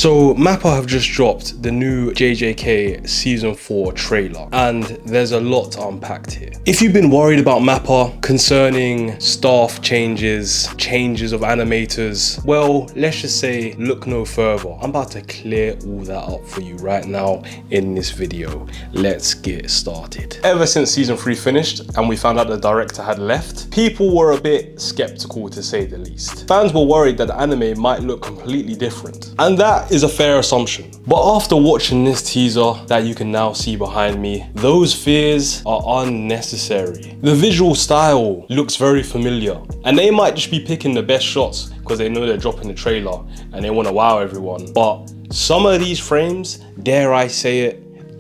So Mappa have just dropped the new JJK Season 4 trailer, and there's a lot to unpack here. If you've been worried about Mappa concerning staff changes of animators, well, let's just say look no further. I'm about to clear all that up for you right now in this video. Let's get started. Ever since Season 3 finished and we found out the director had left, people were a bit skeptical to say the least. Fans were worried that the anime might look completely different, and that is a fair assumption. But after watching this teaser that you can now see behind me, those fears are unnecessary. The visual style looks very familiar, and they might just be picking the best shots because they know they're dropping the trailer and they want to wow everyone. But some of these frames, dare I say it,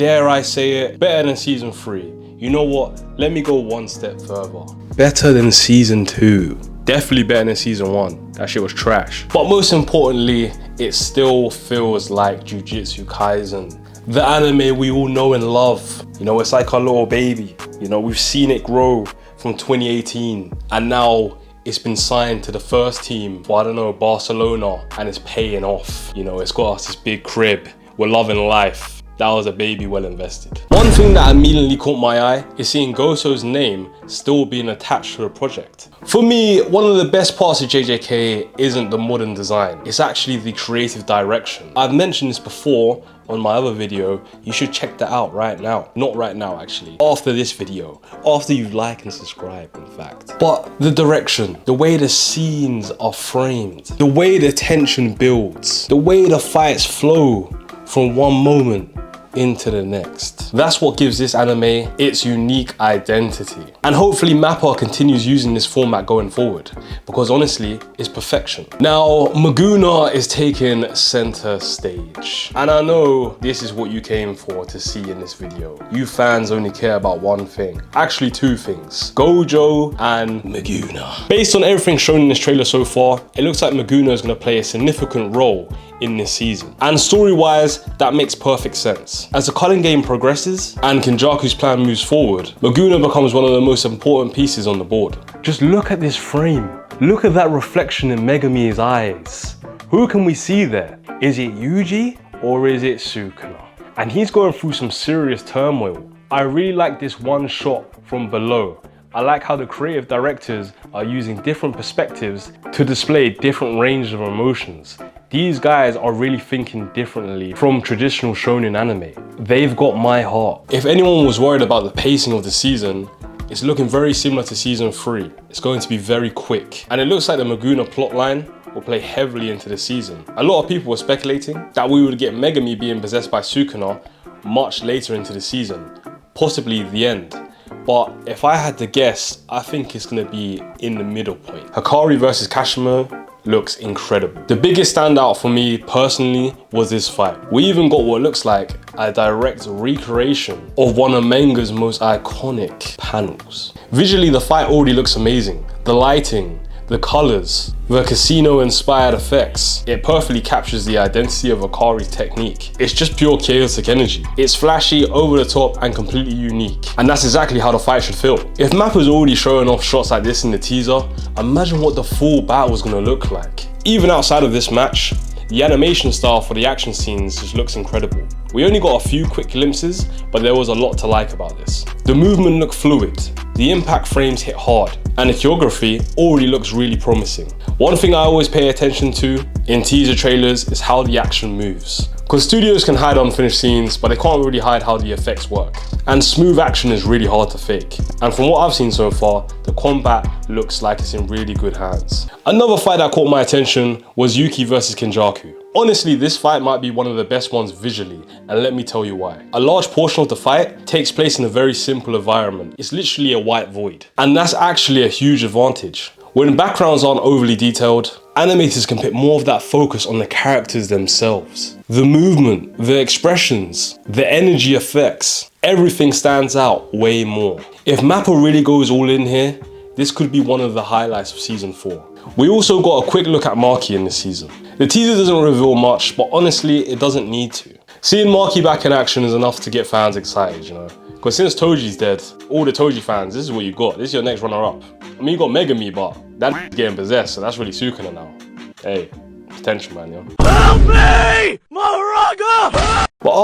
better than Season 3. You know what? Let me go one step further. Better than Season 2. Definitely better than Season 1. That shit was trash. But most importantly, it still feels like Jujutsu Kaisen. The anime we all know and love. You know, it's like our little baby. You know, we've seen it grow from 2018, and now it's been signed to the first team for, I don't know, Barcelona, and it's paying off. You know, it's got us this big crib. We're loving life. That was a baby well invested. One thing that immediately caught my eye is seeing Goso's name still being attached to the project. For me, one of the best parts of JJK isn't the modern design, it's actually the creative direction. I've mentioned this before on my other video. You should check that out right now. Not right now actually, after this video, after you like and subscribe in fact. But the direction, the way the scenes are framed, the way the tension builds, the way the fights flow from one moment into the next. That's what gives this anime its unique identity. And hopefully Mappa continues using this format going forward, because honestly, it's perfection. Now, Maguna is taking center stage. And I know this is what you came for to see in this video. You fans only care about one thing. Actually, two things. Gojo and Maguna. Based on everything shown in this trailer so far, it looks like Maguna is going to play a significant role in this season. And story-wise, that makes perfect sense. As the Culling game progresses and Kenjaku's plan moves forward, Maguna becomes one of the most important pieces on the board. Just look at this frame. Look at that reflection in Megami's eyes. Who can we see there? Is it Yuji or is it Sukuna? And he's going through some serious turmoil. I really like this one shot from below. I like how the creative directors are using different perspectives to display different ranges of emotions. These guys are really thinking differently from traditional shonen anime. They've got my heart. If anyone was worried about the pacing of the season, it's looking very similar to Season 3. It's going to be very quick. And it looks like the Maguna plotline will play heavily into the season. A lot of people were speculating that we would get Megami being possessed by Sukuna much later into the season, possibly the end. But if I had to guess, I think it's gonna be in the middle point. Hikari versus Kashimo looks incredible. The biggest standout for me personally was this fight. We even got what looks like a direct recreation of one of manga's most iconic panels. Visually, the fight already looks amazing. The lighting, the colors, the casino-inspired effects. It perfectly captures the identity of Hikari's technique. It's just pure chaotic energy. It's flashy, over the top, and completely unique. And that's exactly how the fight should feel. If Mappa's already showing off shots like this in the teaser, imagine what the full battle is gonna look like. Even outside of this match, the animation style for the action scenes just looks incredible. We only got a few quick glimpses, but there was a lot to like about this. The movement looked fluid, the impact frames hit hard, and the choreography already looks really promising. One thing I always pay attention to in teaser trailers is how the action moves. Because studios can hide unfinished scenes, but they can't really hide how the effects work. And smooth action is really hard to fake. And from what I've seen so far, the combat looks like it's in really good hands. Another fight that caught my attention was Yuki versus Kenjaku. Honestly, this fight might be one of the best ones visually, and let me tell you why. A large portion of the fight takes place in a very simple environment. It's literally a white void. And that's actually a huge advantage. When backgrounds aren't overly detailed, animators can put more of that focus on the characters themselves. The movement, the expressions, the energy effects, everything stands out way more. If Mappa really goes all in here, this could be one of the highlights of Season 4. We also got a quick look at Maki in this season. The teaser doesn't reveal much, but honestly, it doesn't need to. Seeing Maki back in action is enough to get fans excited, you know? Because since Toji's dead, all the Toji fans, this is what you got. This is your next runner-up. I mean, you got Megami, but that's getting possessed, so that's really Sukuna now. Hey, potential, man, yo. Help me!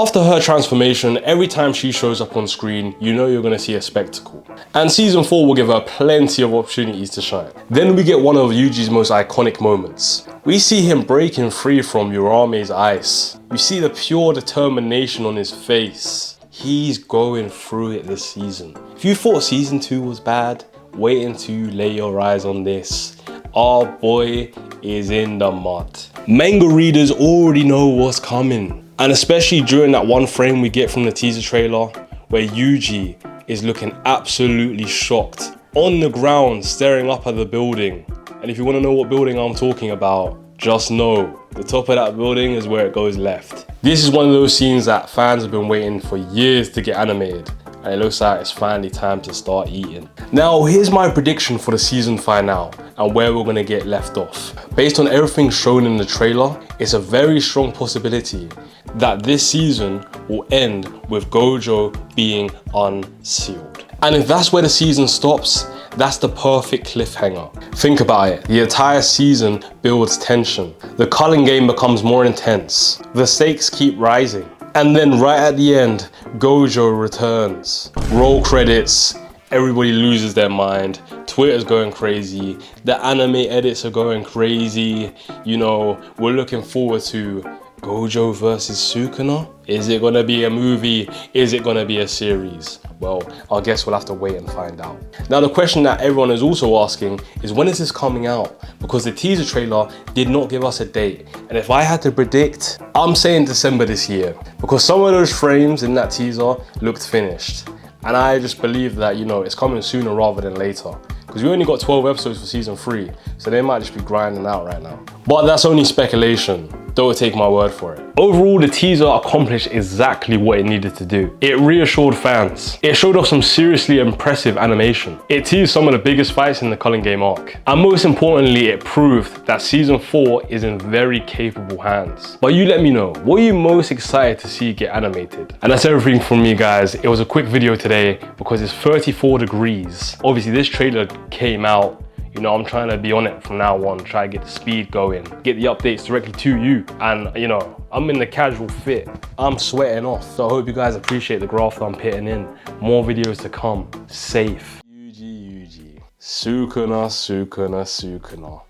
after her transformation, every time she shows up on screen, you know you're gonna see a spectacle. And season 4 will give her plenty of opportunities to shine. Then we get one of Yuji's most iconic moments. We see him breaking free from Urame's ice. You see the pure determination on his face. He's going through it this season. If you thought season 2 was bad, wait until you lay your eyes on this. Our boy is in the mud. Manga readers already know what's coming. And especially during that one frame we get from the teaser trailer where Yuji is looking absolutely shocked on the ground staring up at the building. And if you want to know what building I'm talking about, just know the top of that building is where it goes left. This is one of those scenes that fans have been waiting for years to get animated, and it looks like it's finally time to start eating. Now here's my prediction for the season finale and where we're gonna get left off. Based on everything shown in the trailer, it's a very strong possibility that this season will end with Gojo being unsealed. And if that's where the season stops, that's the perfect cliffhanger. Think about it, the entire season builds tension. The culling game becomes more intense. The stakes keep rising. And then right at the end, Gojo returns. Roll credits, everybody loses their mind. Twitter's going crazy. The anime edits are going crazy. You know, we're looking forward to Gojo versus Sukuna? Is it gonna be a movie? Is it gonna be a series? Well, I guess we'll have to wait and find out. Now the question that everyone is also asking is when is this coming out? Because the teaser trailer did not give us a date. And if I had to predict, I'm saying December this year. Because some of those frames in that teaser looked finished. And I just believe that, you know, it's coming sooner rather than later. Because we only got 12 episodes for season 3, so they might just be grinding out right now. But that's only speculation. Don't take my word for it. Overall, the teaser accomplished exactly what it needed to do. It reassured fans. It showed off some seriously impressive animation. It teased some of the biggest fights in the Culling Game arc. And most importantly, it proved that season 4 is in very capable hands. But you let me know, what are you most excited to see get animated? And that's everything from me, guys. It was a quick video today because it's 34 degrees. Obviously, this trailer came out. You know, I'm trying to be on it from now on, try to get the speed going, get the updates directly to you. And you know, I'm in the casual fit. I'm sweating off. So I hope you guys appreciate the graft I'm pitting in. More videos to come. Safe. Yuji. Sukuna.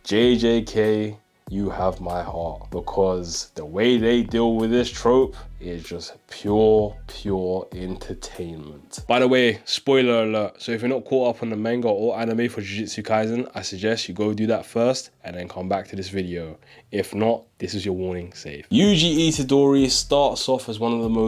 JJK, you have my heart. Because the way they deal with this trope is just pure entertainment. By the way, spoiler alert, so if you're not caught up on the manga or anime for Jujutsu Kaisen, I suggest you go do that first and then come back to this video. If not, this is your warning, safe. Yuji Itadori starts off as one of the most